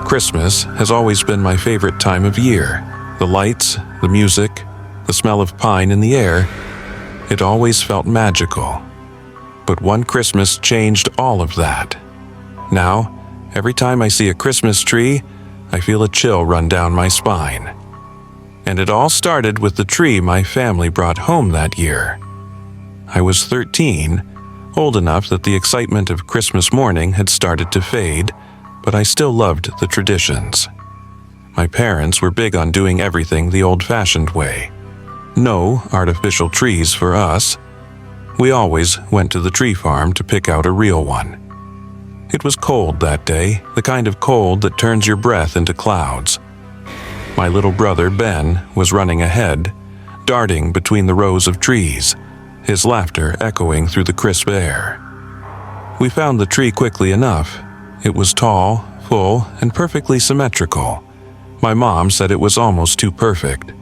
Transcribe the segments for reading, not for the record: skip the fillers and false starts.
Christmas has always been my favorite time of year. The lights, the music, the smell of pine in the air, it always felt magical. But one Christmas changed all of that. Now, every time I see a Christmas tree, I feel a chill run down my spine. And it all started with the tree my family brought home that year. I was 13, old enough that the excitement of Christmas morning had started to fade, but I still loved the traditions. My parents were big on doing everything the old-fashioned way. No artificial trees for us. We always went to the tree farm to pick out a real one. It was cold that day, the kind of cold that turns your breath into clouds. My little brother, Ben, was running ahead, darting between the rows of trees, his laughter echoing through the crisp air. We found the tree quickly enough. It was tall, full, and perfectly symmetrical. My mom said it was almost too perfect,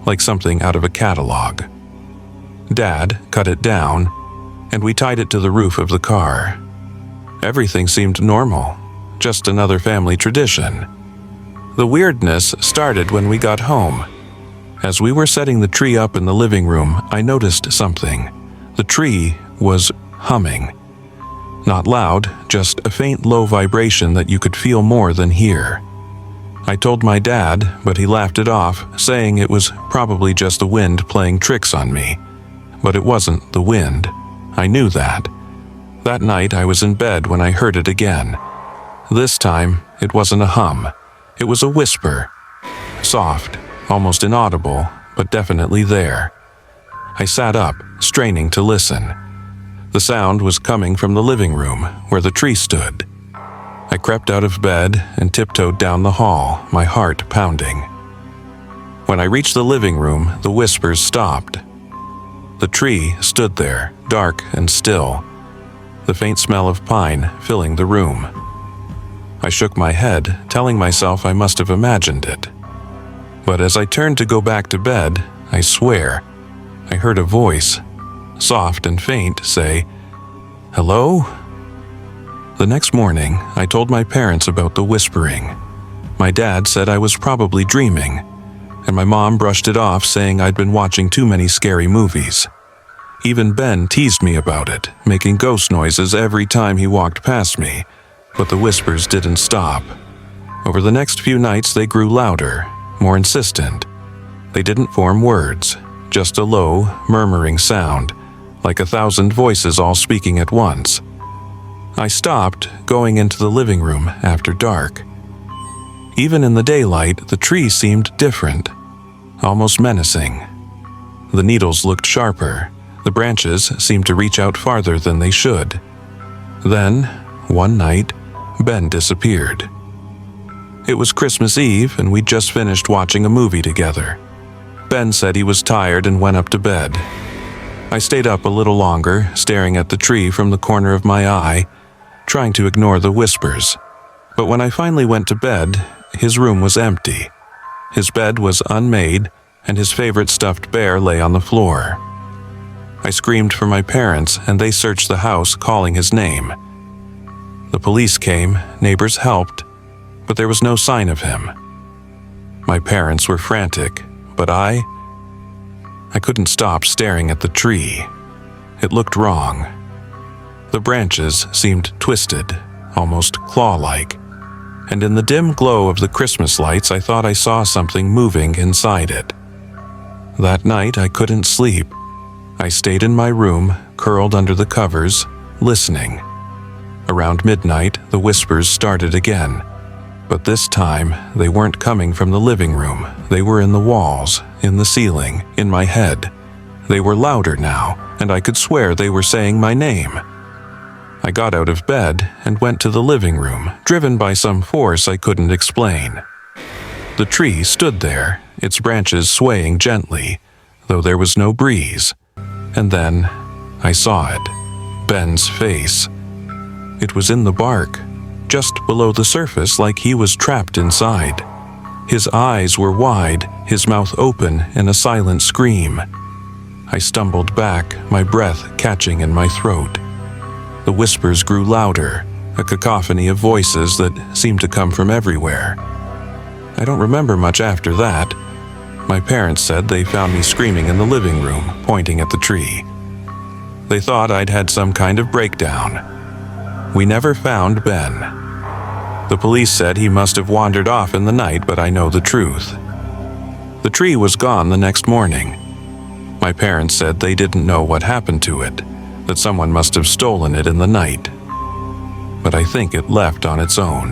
like something out of a catalog. Dad cut it down, and we tied it to the roof of the car. Everything seemed normal, just another family tradition. The weirdness started when we got home. As we were setting the tree up in the living room, I noticed something. The tree was humming. Not loud, just a faint low vibration that you could feel more than hear. I told my dad, but he laughed it off, saying it was probably just the wind playing tricks on me. But it wasn't the wind. I knew that. That night I was in bed when I heard it again. This time, it wasn't a hum. It was a whisper. Soft, almost inaudible, but definitely there. I sat up, straining to listen. The sound was coming from the living room, where the tree stood. I crept out of bed and tiptoed down the hall, my heart pounding. When I reached the living room, the whispers stopped. The tree stood there, dark and still, the faint smell of pine filling the room. I shook my head, telling myself I must have imagined it. But as I turned to go back to bed, I swear, I heard a voice, soft and faint, say, "Hello?" The next morning, I told my parents about the whispering. My dad said I was probably dreaming, and my mom brushed it off, saying I'd been watching too many scary movies. Even Ben teased me about it, making ghost noises every time he walked past me, but the whispers didn't stop. Over the next few nights, they grew louder, more insistent. They didn't form words, just a low, murmuring sound, like 1,000 voices all speaking at once. I stopped going into the living room after dark. Even in the daylight, the tree seemed different, almost menacing. The needles looked sharper. The branches seemed to reach out farther than they should. Then, one night, Ben disappeared. It was Christmas Eve, and we'd just finished watching a movie together. Ben said he was tired and went up to bed. I stayed up a little longer, staring at the tree from the corner of my eye, trying to ignore the whispers. But when I finally went to bed, his room was empty. His bed was unmade, and his favorite stuffed bear lay on the floor. I screamed for my parents, and they searched the house, calling his name. The police came, neighbors helped, but there was no sign of him. My parents were frantic, but I couldn't stop staring at the tree. It looked wrong. The branches seemed twisted, almost claw-like, and in the dim glow of the Christmas lights, I thought I saw something moving inside it. That night, I couldn't sleep. I stayed in my room, curled under the covers, listening. Around midnight, the whispers started again. But this time, they weren't coming from the living room. They were in the walls, in the ceiling, in my head. They were louder now, and I could swear they were saying my name. I got out of bed and went to the living room, driven by some force I couldn't explain. The tree stood there, its branches swaying gently, though there was no breeze. And then I saw it, Ben's face. It was in the bark, just below the surface, like he was trapped inside. His eyes were wide, his mouth open in a silent scream. I stumbled back, my breath catching in my throat. The whispers grew louder, a cacophony of voices that seemed to come from everywhere. I don't remember much after that. My parents said they found me screaming in the living room, pointing at the tree. They thought I'd had some kind of breakdown. We never found Ben. The police said he must have wandered off in the night, but I know the truth. The tree was gone the next morning. My parents said they didn't know what happened to it, that someone must have stolen it in the night. But I think it left on its own.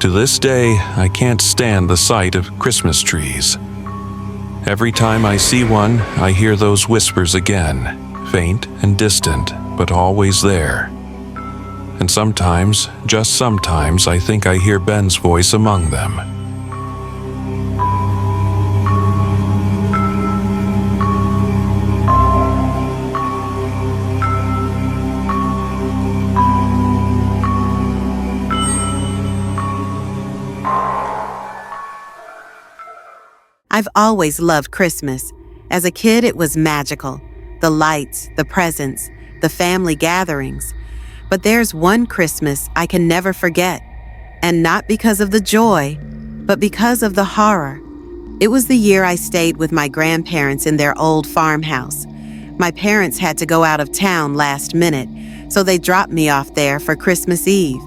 To this day, I can't stand the sight of Christmas trees. Every time I see one, I hear those whispers again, faint and distant, but always there. And sometimes, just sometimes, I think I hear Ben's voice among them. I've always loved Christmas. As a kid, it was magical. The lights, the presents, the family gatherings. But there's one Christmas I can never forget. And not because of the joy, but because of the horror. It was the year I stayed with my grandparents in their old farmhouse. My parents had to go out of town last minute, so they dropped me off there for Christmas Eve.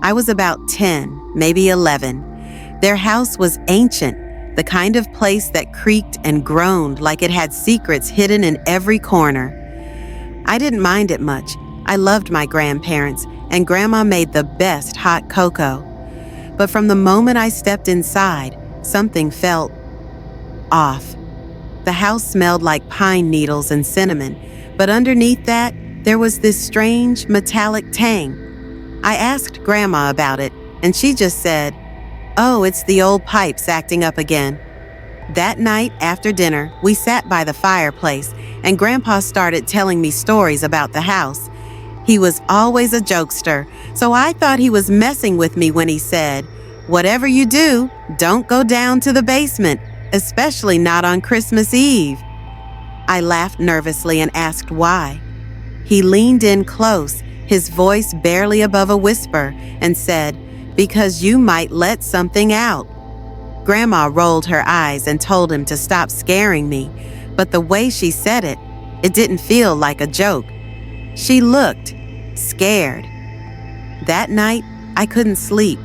I was about 10, maybe 11. Their house was ancient. The kind of place that creaked and groaned like it had secrets hidden in every corner. I didn't mind it much. I loved my grandparents, and Grandma made the best hot cocoa. But from the moment I stepped inside, something felt off. The house smelled like pine needles and cinnamon, but underneath that, there was this strange metallic tang. I asked Grandma about it, and she just said, "Oh, it's the old pipes acting up again." That night after dinner, we sat by the fireplace, and Grandpa started telling me stories about the house. He was always a jokester, so I thought he was messing with me when he said, "Whatever you do, don't go down to the basement, especially not on Christmas Eve." I laughed nervously and asked why. He leaned in close, his voice barely above a whisper, and said, "Because you might let something out." Grandma rolled her eyes and told him to stop scaring me, but the way she said it, it didn't feel like a joke. She looked scared. That night, I couldn't sleep.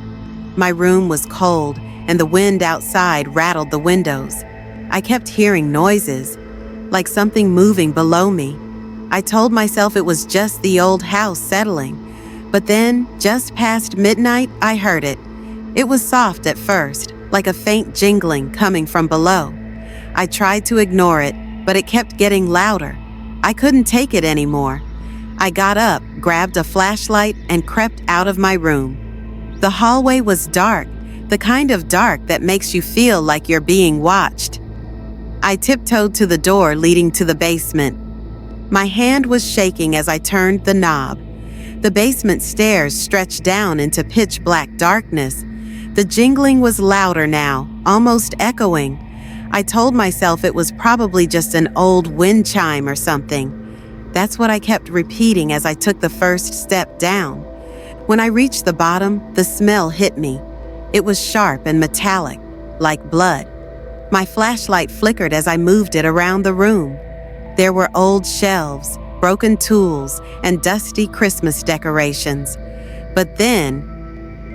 My room was cold, and the wind outside rattled the windows. I kept hearing noises, like something moving below me. I told myself it was just the old house settling. But then, just past midnight, I heard it. It was soft at first, like a faint jingling coming from below. I tried to ignore it, but it kept getting louder. I couldn't take it anymore. I got up, grabbed a flashlight, and crept out of my room. The hallway was dark, the kind of dark that makes you feel like you're being watched. I tiptoed to the door leading to the basement. My hand was shaking as I turned the knob. The basement stairs stretched down into pitch black darkness. The jingling was louder now, almost echoing. I told myself it was probably just an old wind chime or something. That's what I kept repeating as I took the first step down. When I reached the bottom, the smell hit me. It was sharp and metallic, like blood. My flashlight flickered as I moved it around the room. There were old shelves, broken tools, and dusty Christmas decorations. But then,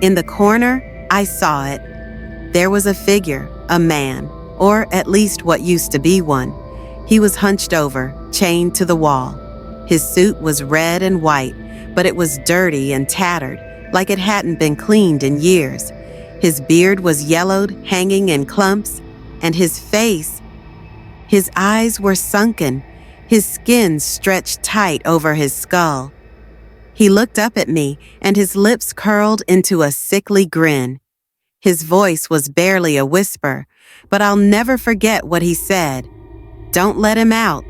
in the corner, I saw it. There was a figure, a man, or at least what used to be one. He was hunched over, chained to the wall. His suit was red and white, but it was dirty and tattered, like it hadn't been cleaned in years. His beard was yellowed, hanging in clumps, and his eyes were sunken, his skin stretched tight over his skull. He looked up at me, and his lips curled into a sickly grin. His voice was barely a whisper, but I'll never forget what he said. "Don't let him out."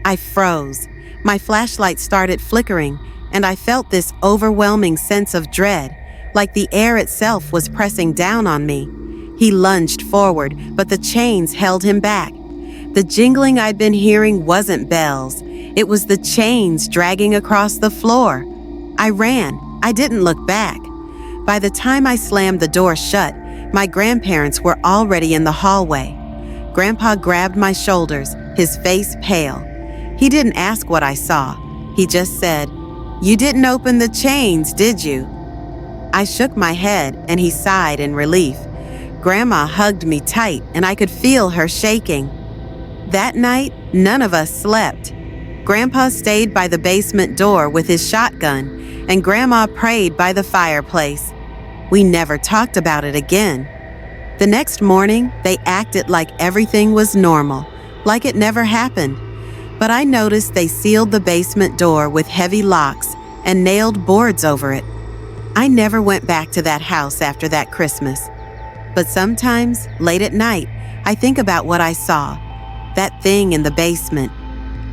I froze. My flashlight started flickering, and I felt this overwhelming sense of dread, like the air itself was pressing down on me. He lunged forward, but the chains held him back. The jingling I'd been hearing wasn't bells. It was the chains dragging across the floor. I ran. I didn't look back. By the time I slammed the door shut, my grandparents were already in the hallway. Grandpa grabbed my shoulders, his face pale. He didn't ask what I saw. He just said, "You didn't open the chains, did you?" I shook my head, and he sighed in relief. Grandma hugged me tight, and I could feel her shaking. That night, none of us slept. Grandpa stayed by the basement door with his shotgun, and Grandma prayed by the fireplace. We never talked about it again. The next morning, they acted like everything was normal, like it never happened. But I noticed they sealed the basement door with heavy locks and nailed boards over it. I never went back to that house after that Christmas. But sometimes, late at night, I think about what I saw, that thing in the basement.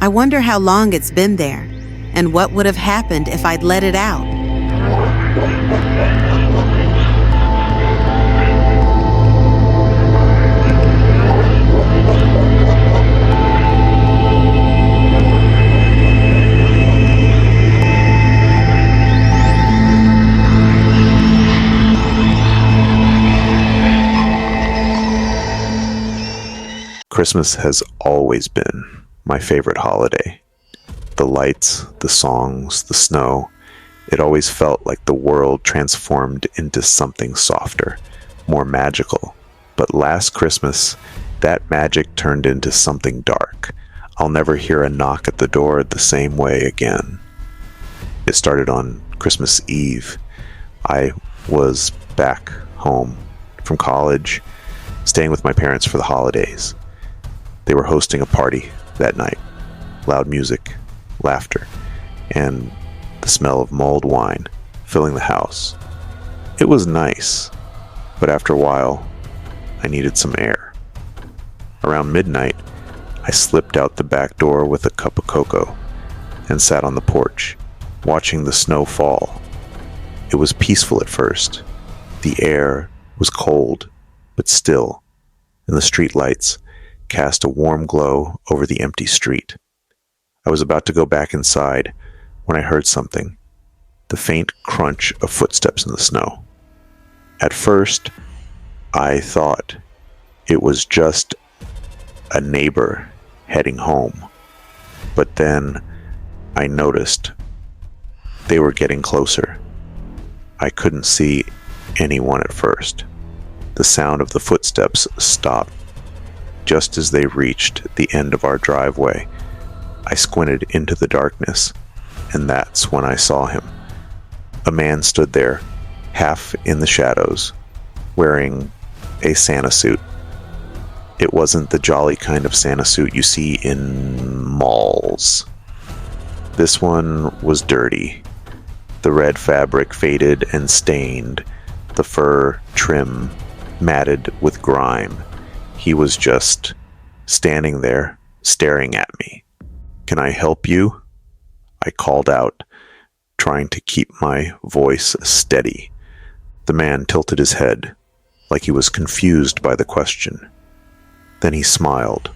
I wonder how long it's been there, and what would have happened if I'd let it out. Christmas has always been my favorite holiday. The lights, the songs, the snow, it always felt like the world transformed into something softer, more magical. But last Christmas, that magic turned into something dark. I'll never hear a knock at the door the same way again. It started on Christmas Eve. I was back home from college, staying with my parents for the holidays. They were hosting a party that night. Loud music, laughter, and the smell of mulled wine filling the house. It was nice, but after a while, I needed some air. Around midnight, I slipped out the back door with a cup of cocoa and sat on the porch, watching the snow fall. It was peaceful at first. The air was cold, but still, and the street lights cast a warm glow over the empty street. I was about to go back inside when I heard something, the faint crunch of footsteps in the snow. At first, I thought it was just a neighbor heading home, but then I noticed they were getting closer. I couldn't see anyone at first. The sound of the footsteps stopped just as they reached the end of our driveway. I squinted into the darkness, and that's when I saw him. A man stood there, half in the shadows, wearing a Santa suit. It wasn't the jolly kind of Santa suit you see in malls. This one was dirty. The red fabric faded and stained, the fur trim matted with grime. He was just standing there, staring at me. "Can I help you?" I called out, trying to keep my voice steady. The man tilted his head, like he was confused by the question. Then he smiled,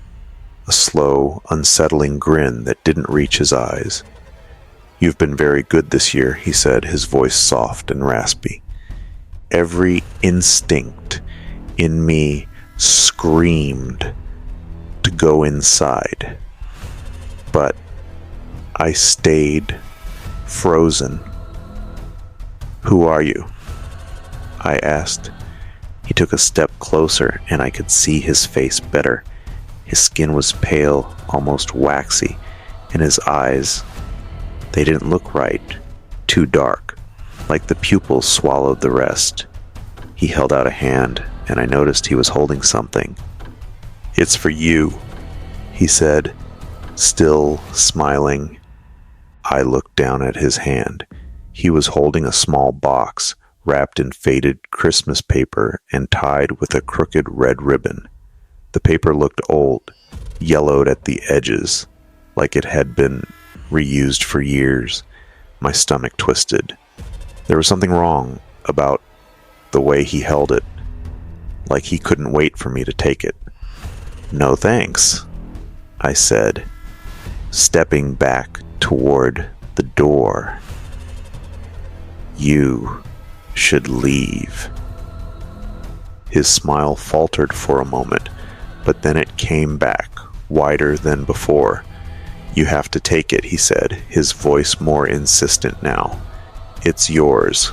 a slow, unsettling grin that didn't reach his eyes. "You've been very good this year," he said, his voice soft and raspy. Every instinct in me screamed to go inside, but I stayed frozen. "Who are you?" I asked. He took a step closer, and I could see his face better. His skin was pale, almost waxy, and his eyes, they didn't look right, too dark, like the pupils swallowed the rest. He held out a hand, and I noticed he was holding something. "It's for you," he said, still smiling. I looked down at his hand. He was holding a small box wrapped in faded Christmas paper and tied with a crooked red ribbon. The paper looked old, yellowed at the edges, like it had been reused for years. My stomach twisted. There was something wrong about the way he held it, like he couldn't wait for me to take it. "No thanks," I said, stepping back toward the door. "You should leave." His smile faltered for a moment, but then it came back, wider than before. "You have to take it," he said, his voice more insistent now. "It's yours."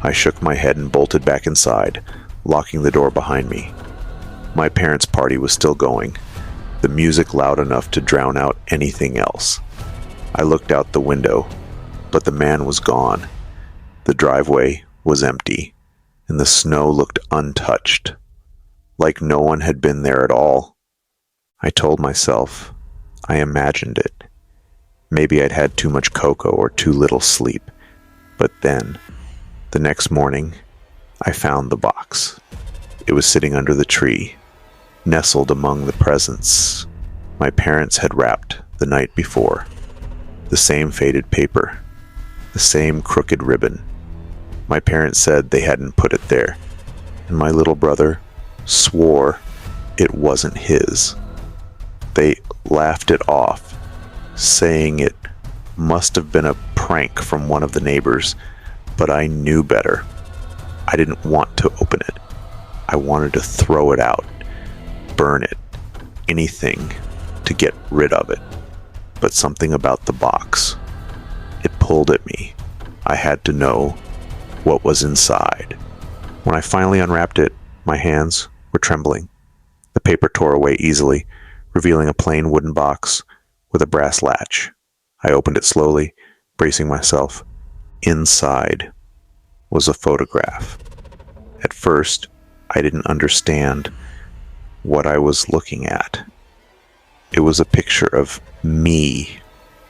I shook my head and bolted back inside, locking the door behind me. My parents' party was still going, the music loud enough to drown out anything else. I looked out the window, but the man was gone. The driveway was empty, and the snow looked untouched, like no one had been there at all. I told myself I imagined it. Maybe I'd had too much cocoa or too little sleep. But then, the next morning, I found the box. It was sitting under the tree, nestled among the presents my parents had wrapped the night before. The same faded paper, the same crooked ribbon. My parents said they hadn't put it there, and my little brother swore it wasn't his. They laughed it off, saying it must have been a prank from one of the neighbors, but I knew better. I didn't want to open it. I wanted to throw it out, burn it, anything to get rid of it. But something about the box, it pulled at me. I had to know what was inside. When I finally unwrapped it, my hands were trembling. The paper tore away easily, revealing a plain wooden box with a brass latch. I opened it slowly, bracing myself. Inside was a photograph. At first, I didn't understand what I was looking at. It was a picture of me,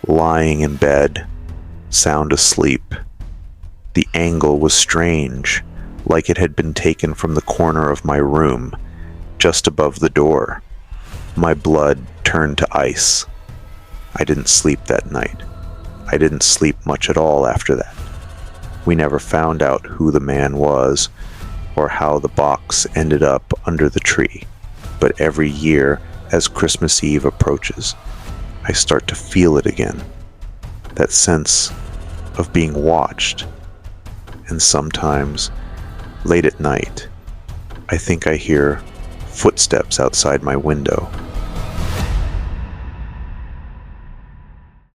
lying in bed, sound asleep. The angle was strange, like it had been taken from the corner of my room, just above the door. My blood turned to ice. I didn't sleep that night. I didn't sleep much at all after that. We never found out who the man was or how the box ended up under the tree. But every year, as Christmas Eve approaches, I start to feel it again. That sense of being watched. And sometimes, late at night, I think I hear footsteps outside my window.